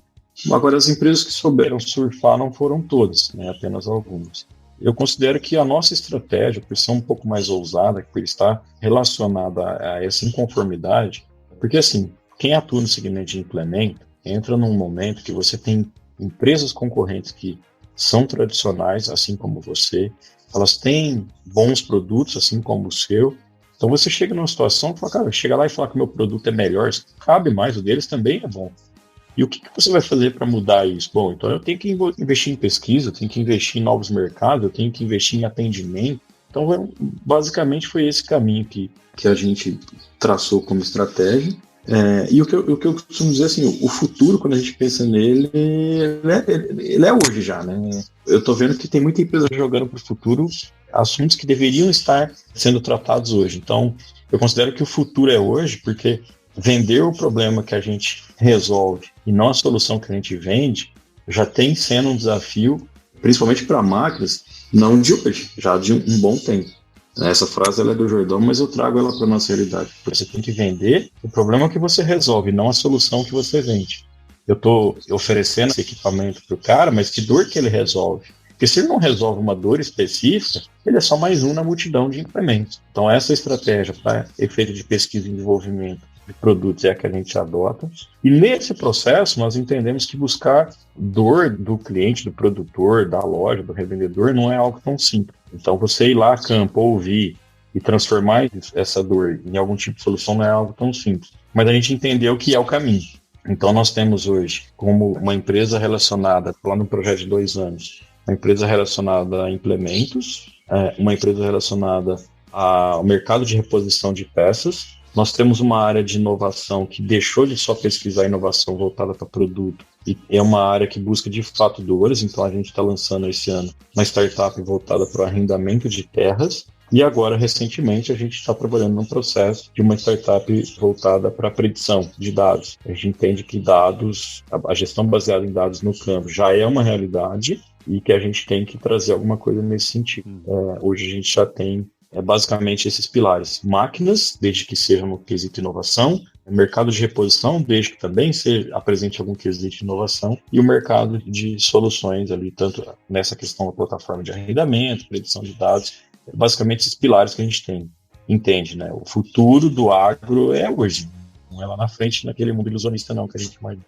Agora, as empresas que souberam surfar não foram todas, né, apenas algumas. Eu considero que a nossa estratégia, por ser um pouco mais ousada, por estar relacionada a essa inconformidade, porque assim, quem atua no segmento de implemento, entra num momento que você tem empresas concorrentes que são tradicionais, assim como você, elas têm bons produtos, assim como o seu. Então você chega numa situação que fala, cara, chega lá e falar que o meu produto é melhor, cabe mais, o deles também é bom. E o que você vai fazer para mudar isso? Bom, então eu tenho que investir em pesquisa, eu tenho que investir em novos mercados, eu tenho que investir em atendimento. Então, basicamente foi esse caminho que a gente traçou como estratégia. E o que eu costumo dizer assim, o futuro, quando a gente pensa nele, ele é hoje já, né? Eu estou vendo que tem muita empresa jogando para o futuro assuntos que deveriam estar sendo tratados hoje. Então, eu considero que o futuro é hoje, porque vender o problema que a gente resolve e não a solução que a gente vende, já tem sendo um desafio, principalmente para máquinas, não de hoje, já de um bom tempo. Essa frase ela é do Jordão, mas eu trago ela para a nossa realidade. Você tem que vender o problema que você resolve, não a solução que você vende. Eu estou oferecendo esse equipamento para o cara, mas que dor que ele resolve? Porque se ele não resolve uma dor específica, ele é só mais um na multidão de implementos. Então essa estratégia para efeito de pesquisa e desenvolvimento de produtos é a que a gente adota. E nesse processo nós entendemos que buscar dor do cliente, do produtor, da loja, do revendedor, não é algo tão simples. Então você ir lá a campo, ouvir e transformar essa dor em algum tipo de solução não é algo tão simples. Mas a gente entendeu que é o caminho. Então nós temos hoje como uma empresa relacionada, lá no projeto de 2 anos, uma empresa relacionada a implementos, uma empresa relacionada ao mercado de reposição de peças. Nós temos uma área de inovação que deixou de só pesquisar inovação voltada para produto e é uma área que busca de fato dores, então a gente está lançando esse ano uma startup voltada para o arrendamento de terras e agora, recentemente, a gente está trabalhando num processo de uma startup voltada para a predição de dados. A gente entende que dados, a gestão baseada em dados no campo já é uma realidade e que a gente tem que trazer alguma coisa nesse sentido. Hoje a gente já tem basicamente esses pilares. Máquinas, desde que seja no quesito inovação, mercado de reposição, desde que também apresente algum quesito de inovação, e o mercado de soluções ali, tanto nessa questão da plataforma de arrendamento, predição de dados, basicamente esses pilares que a gente tem. Entende, né? O futuro do agro é hoje, não é lá na frente naquele mundo ilusionista não, que a gente imagina.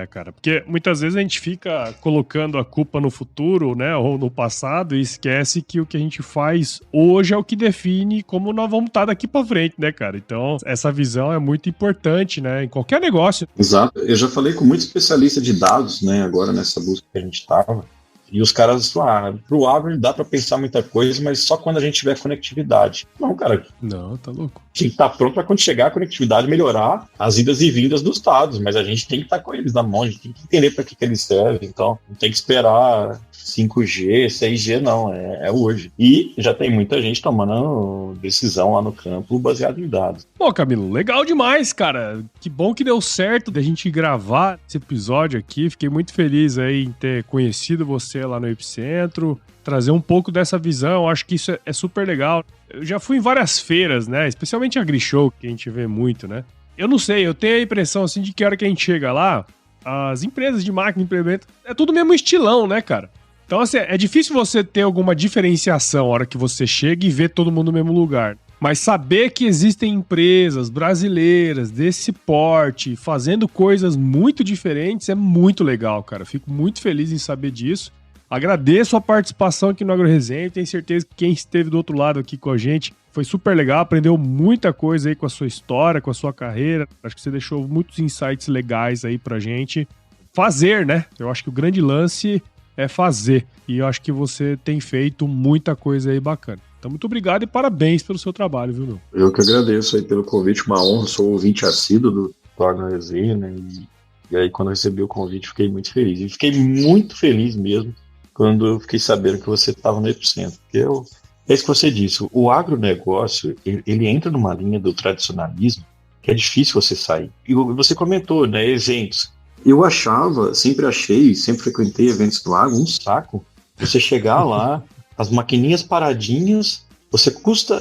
Cara, porque muitas vezes a gente fica colocando a culpa no futuro, né, ou no passado e esquece que o que a gente faz hoje é o que define como nós vamos estar daqui pra frente, né, cara? Então, essa visão é muito importante, né, em qualquer negócio. Exato. Eu já falei com muitos especialistas de dados, né, agora nessa busca que a gente estava, e os caras falaram, pro agro dá para pensar muita coisa, mas só quando a gente tiver conectividade. Não, cara. Não, tá louco. A gente tá pronto para quando chegar a conectividade melhorar as idas e vindas dos dados, mas a gente tem que estar com eles na mão, a gente tem que entender para que eles servem, então não tem que esperar 5G, 6G, não, é hoje. E já tem muita gente tomando decisão lá no campo baseado em dados. Pô, Camilo, legal demais, cara. Que bom que deu certo da gente gravar esse episódio aqui. Fiquei muito feliz aí em ter conhecido você lá no Epicentro, trazer um pouco dessa visão. Acho que isso é super legal. Eu já fui em várias feiras, né? Especialmente a AgriShow, que a gente vê muito, né? Eu não sei, eu tenho a impressão assim de que a hora que a gente chega lá, as empresas de máquina e implemento, é tudo mesmo estilão, né, cara? Então, assim, é difícil você ter alguma diferenciação na hora que você chega e vê todo mundo no mesmo lugar. Mas saber que existem empresas brasileiras desse porte fazendo coisas muito diferentes é muito legal, cara. Fico muito feliz em saber disso. Agradeço a participação aqui no AgroResenha. Tenho certeza que quem esteve do outro lado aqui com a gente foi super legal, aprendeu muita coisa aí com a sua história, com a sua carreira. Acho que você deixou muitos insights legais aí pra gente. Fazer, né? Eu acho que o grande lance é fazer. E eu acho que você tem feito muita coisa aí bacana. Então, muito obrigado e parabéns pelo seu trabalho, viu, meu? Eu que agradeço aí pelo convite, uma honra. Sou ouvinte assíduo do AgroResenha, né? E aí, quando eu recebi o convite, fiquei muito feliz. E fiquei muito feliz mesmo quando eu fiquei sabendo que você estava no Epicentro. Porque é isso que você disse, o agronegócio, ele entra numa linha do tradicionalismo que é difícil você sair. E você comentou, né, eventos. Eu achava, sempre achei, sempre frequentei eventos do agro, um saco. Você chegar lá, as maquininhas paradinhas, você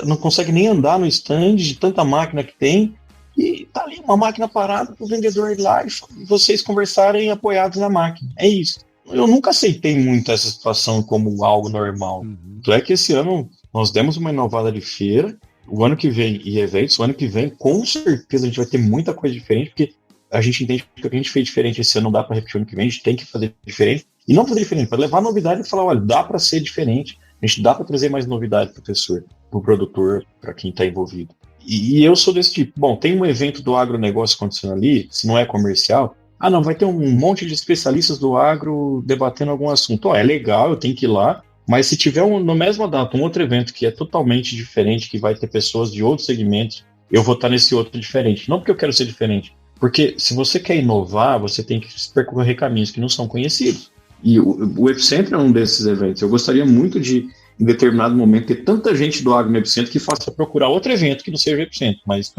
não consegue nem andar no stand de tanta máquina que tem, e tá ali uma máquina parada para o vendedor ir lá e vocês conversarem apoiados na máquina. É isso. Eu nunca aceitei muito essa situação como algo normal. Então é que esse ano nós demos uma inovada de feira, o ano que vem, e eventos, o ano que vem, com certeza a gente vai ter muita coisa diferente, porque a gente entende que o que a gente fez diferente esse ano não dá para repetir o ano que vem, a gente tem que fazer diferente. E não fazer diferente, para levar novidade e falar, olha, dá para ser diferente, a gente dá para trazer mais novidade para o professor, para o produtor, para quem está envolvido. E eu sou desse tipo. Bom, tem um evento do agronegócio acontecendo ali, se não é comercial, não, vai ter um monte de especialistas do agro debatendo algum assunto. É legal, eu tenho que ir lá, mas se tiver no mesmo data um outro evento que é totalmente diferente, que vai ter pessoas de outros segmentos, eu vou estar nesse outro diferente. Não porque eu quero ser diferente, porque se você quer inovar, você tem que percorrer caminhos que não são conhecidos. E o Epicentro é um desses eventos. Eu gostaria muito de, em determinado momento, ter tanta gente do agro no Epicentro que faça procurar outro evento que não seja o Epicentro. Mas,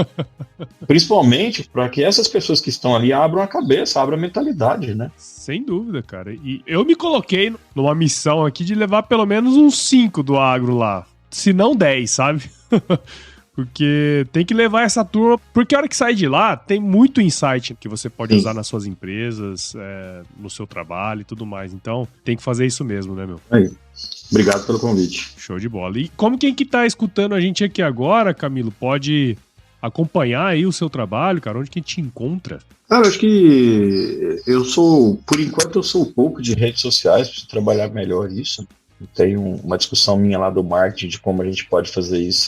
principalmente, para que essas pessoas que estão ali abram a cabeça, abram a mentalidade, né? Sem dúvida, cara. E eu me coloquei numa missão aqui de levar pelo menos uns 5 do agro lá. Se não 10, sabe? Porque tem que levar essa turma, porque a hora que sair de lá, tem muito insight que você pode usar nas suas empresas, no seu trabalho e tudo mais. Então, tem que fazer isso mesmo, né, meu? Aí. Obrigado pelo convite. Show de bola. E como quem que tá escutando a gente aqui agora, Camilo, pode acompanhar aí o seu trabalho, cara? Onde que a gente te encontra? Cara, acho que por enquanto eu sou um pouco de redes sociais, preciso trabalhar melhor isso. Tem uma discussão minha lá do marketing de como a gente pode fazer isso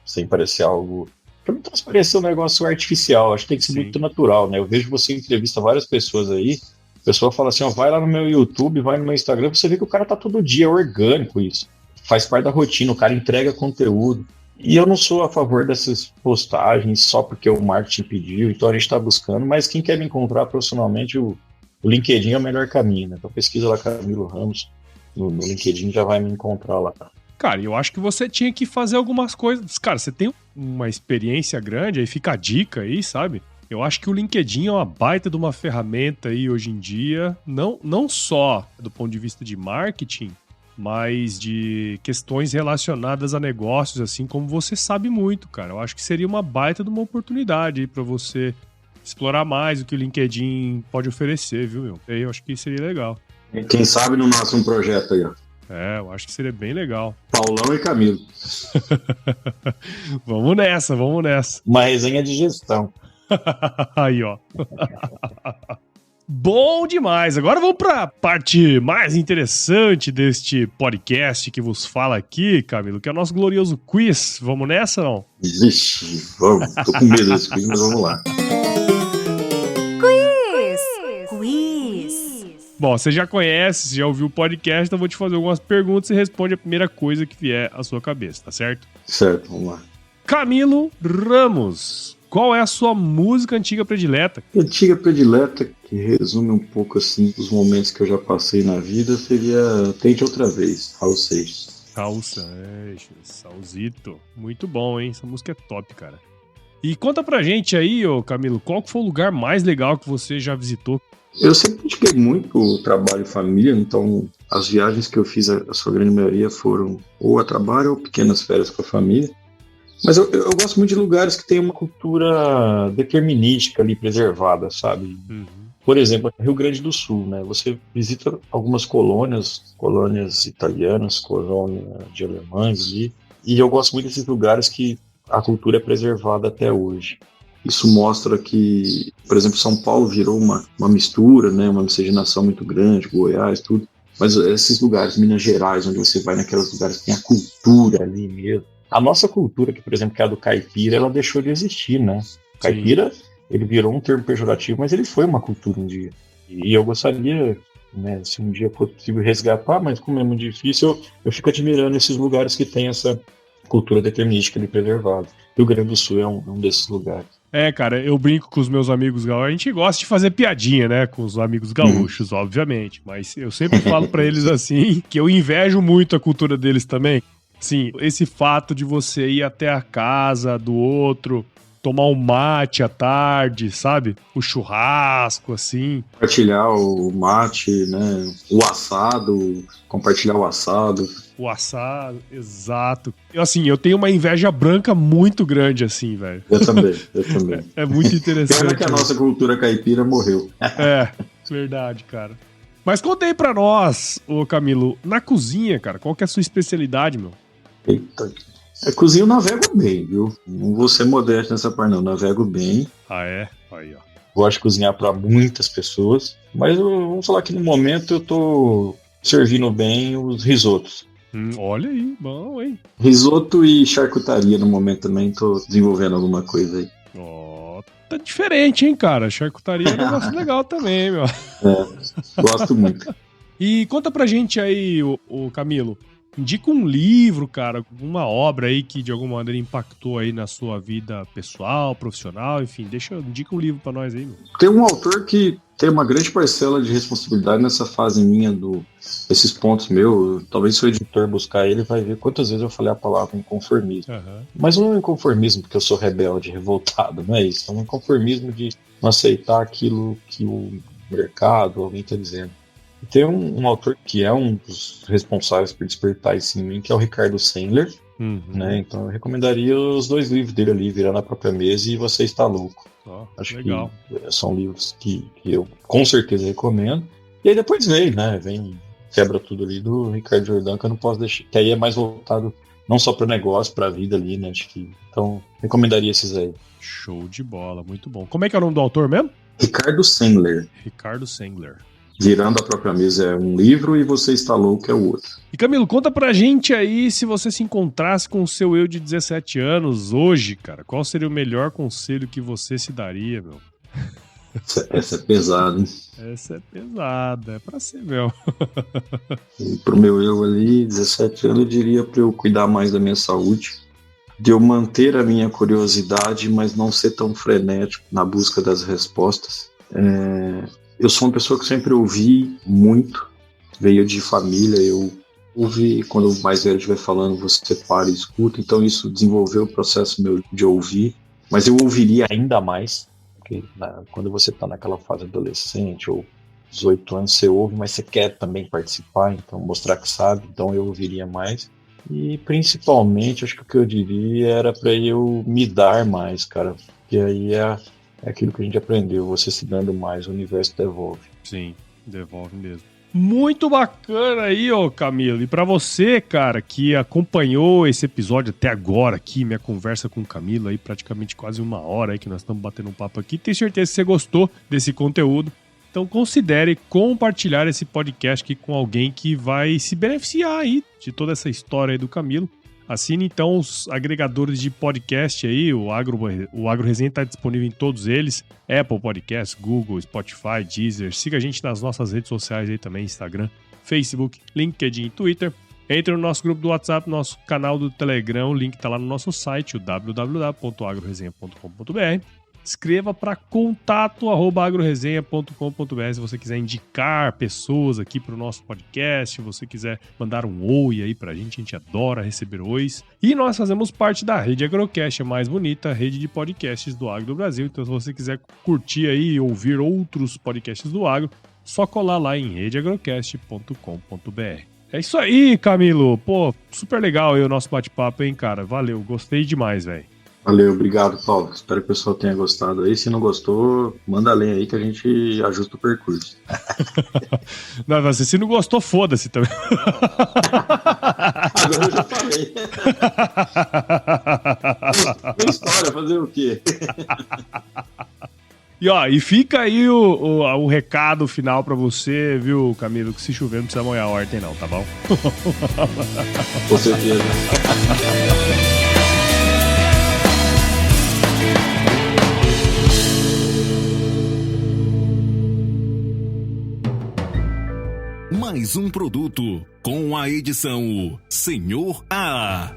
sem parecer algo... Pra não parecer um negócio artificial, acho que tem que ser muito natural, né? Eu vejo você entrevista várias pessoas aí, a pessoa fala assim, vai lá no meu YouTube, vai no meu Instagram, você vê que o cara tá todo dia, é orgânico isso. Faz parte da rotina, o cara entrega conteúdo. E eu não sou a favor dessas postagens só porque o marketing pediu, então a gente tá buscando, mas quem quer me encontrar profissionalmente, o LinkedIn é o melhor caminho, né? Então pesquisa lá Camilo Ramos, no LinkedIn já vai me encontrar lá. Cara, eu acho que você tinha que fazer algumas coisas. Cara, você tem uma experiência grande, aí fica a dica aí, sabe? Eu acho que o LinkedIn é uma baita de uma ferramenta aí hoje em dia, não só do ponto de vista de marketing, mas de questões relacionadas a negócios, assim como você sabe muito, cara. Eu acho que seria uma baita de uma oportunidade aí pra você explorar mais o que o LinkedIn pode oferecer, viu, meu? Eu acho que seria legal. Quem sabe não nasce um projeto aí, ó. Eu acho que seria bem legal. Paulão e Camilo. Vamos nessa. Uma resenha de gestão. Aí, ó. Bom demais. Agora vamos para a parte mais interessante deste podcast que vos fala aqui, Camilo, que é o nosso glorioso quiz. Vamos nessa, não? Vixe, vamos. Tô com medo desse quiz, mas vamos lá. Bom, você já conhece, você já ouviu o podcast, então eu vou te fazer algumas perguntas e responde a primeira coisa que vier à sua cabeça, tá certo? Certo, vamos lá. Camilo Ramos, qual é a sua música antiga predileta? Antiga predileta, que resume um pouco assim os momentos que eu já passei na vida, seria Tente Outra Vez, Raul Seixas. Raul Seixas, Saulzito. Muito bom, hein? Essa música é top, cara. E conta pra gente aí, ô Camilo, qual foi o lugar mais legal que você já visitou? Eu sempre critiquei muito o trabalho e família, então as viagens que eu fiz, a sua grande maioria foram ou a trabalho ou pequenas férias com a família. Mas eu gosto muito de lugares que tem uma cultura determinística ali preservada, sabe? Por exemplo, Rio Grande do Sul, né? Você visita algumas colônias italianas, colônia de alemães ali, e eu gosto muito desses lugares que a cultura é preservada até hoje. Isso mostra que, por exemplo, São Paulo virou uma mistura, né? Uma miscigenação muito grande, Goiás, tudo. Mas esses lugares, Minas Gerais, onde você vai naqueles lugares que tem a cultura ali mesmo. A nossa cultura, que, por exemplo, que é a do caipira, ela deixou de existir, né? Caipira, ele virou um termo pejorativo, mas ele foi uma cultura um dia. E eu gostaria, né, se um dia for possível resgatar, mas como é muito difícil, eu fico admirando esses lugares que tem essa cultura determinística ali preservada. Rio Grande do Sul é um desses lugares. Cara, eu brinco com os meus amigos gaúchos. A gente gosta de fazer piadinha, né? Com os amigos gaúchos, obviamente. Mas eu sempre falo pra eles assim, que eu invejo muito a cultura deles também. Sim, esse fato de você ir até a casa do outro, tomar um mate à tarde, sabe? O churrasco, assim. Compartilhar o mate, né? O assado, compartilhar o assado. O assado, exato. Eu tenho uma inveja branca muito grande, assim, velho. Eu também. É muito interessante. Pena que a nossa cultura caipira morreu. Verdade, cara. Mas conta aí pra nós, ô Camilo, na cozinha, cara, qual que é a sua especialidade, meu? Eita. Cozinho eu navego bem, viu? Não vou ser modesto nessa parte, não. Navego bem. Ah, é? Aí, ó. Gosto de cozinhar para muitas pessoas. Mas vamos falar que no momento eu tô servindo bem os risotos. Olha aí, bom, hein? Risoto e charcutaria no momento também. Tô desenvolvendo alguma coisa aí. Tá diferente, hein, cara? Charcutaria é um negócio legal também, meu. Gosto muito. E conta pra gente aí, o Camilo. Indica um livro, cara, alguma obra aí que de alguma maneira impactou aí na sua vida pessoal, profissional, enfim, indica um livro pra nós aí, meu. Tem um autor que tem uma grande parcela de responsabilidade nessa fase minha desses pontos meus. Talvez se o editor buscar ele vai ver quantas vezes eu falei a palavra inconformismo. Mas não é um inconformismo porque eu sou rebelde, revoltado, não é isso. É um inconformismo de não aceitar aquilo que o mercado, alguém está dizendo. Tem um autor que é um dos responsáveis por despertar isso em mim, que é o Ricardo Sandler, né? Então eu recomendaria os 2 livros dele ali, Virando a Própria Mesa e Você Está Louco. Acho legal. Que são livros que eu com certeza recomendo. E aí depois vem quebra tudo ali do Ricardo Jordan, que eu não posso deixar, que aí é mais voltado não só para o negócio, para a vida ali, né? Então recomendaria esses aí. Show de bola, muito bom. Como é que é o nome do autor mesmo? Ricardo Sandler. Virando a Própria Mesa é um livro e Você Está Louco é o outro. E Camilo, conta pra gente aí, se você se encontrasse com o seu eu de 17 anos hoje, cara, qual seria o melhor conselho que você se daria, meu? Essa é pesada, hein? Essa é pesada, é pra ser, meu. E pro meu eu ali, 17 anos, eu diria pra eu cuidar mais da minha saúde, de eu manter a minha curiosidade, mas não ser tão frenético na busca das respostas. Eu sou uma pessoa que sempre ouvi muito, veio de família, eu ouvi, quando o mais velho estiver falando, você para e escuta, então isso desenvolveu o processo meu de ouvir, mas eu ouviria ainda mais, porque quando você está naquela fase adolescente ou 18 anos, você ouve, mas você quer também participar, então mostrar que sabe, então eu ouviria mais. E principalmente, acho que o que eu diria era para eu me dar mais, cara, porque aí é aquilo que a gente aprendeu, você se dando mais, o universo devolve. Sim, devolve mesmo. Muito bacana aí, ô Camilo. E pra você, cara, que acompanhou esse episódio até agora aqui, minha conversa com o Camilo aí, praticamente quase 1 hora aí que nós estamos batendo um papo aqui, tenho certeza que você gostou desse conteúdo. Então considere compartilhar esse podcast aqui com alguém que vai se beneficiar aí de toda essa história aí do Camilo. Assine então os agregadores de podcast aí, o Agro Resenha está disponível em todos eles, Apple Podcasts, Google, Spotify, Deezer. Siga a gente nas nossas redes sociais aí também, Instagram, Facebook, LinkedIn e Twitter. Entre no nosso grupo do WhatsApp, nosso canal do Telegram, o link está lá no nosso site, o www.agroresenha.com.br. Escreva para contato@agroresenha.com.br se você quiser indicar pessoas aqui para o nosso podcast, se você quiser mandar um oi aí para a gente adora receber ois. E nós fazemos parte da Rede Agrocast, a mais bonita rede de podcasts do agro do Brasil. Então se você quiser curtir aí e ouvir outros podcasts do agro, só colar lá em redeagrocast.com.br. É isso aí, Camilo. Pô, super legal aí o nosso bate-papo, hein, cara? Valeu, gostei demais, velho. Valeu, obrigado, Paulo. Espero que o pessoal tenha gostado aí. Se não gostou, manda a lenha aí que a gente ajusta o percurso. Não, você se não gostou, foda-se também. Agora eu já falei. Tem história, fazer o quê? E fica aí o recado final pra você, viu, Camilo? Que se chover não precisa molhar a horta, não, tá bom? Com certeza. Mais um produto com a edição Senhor A.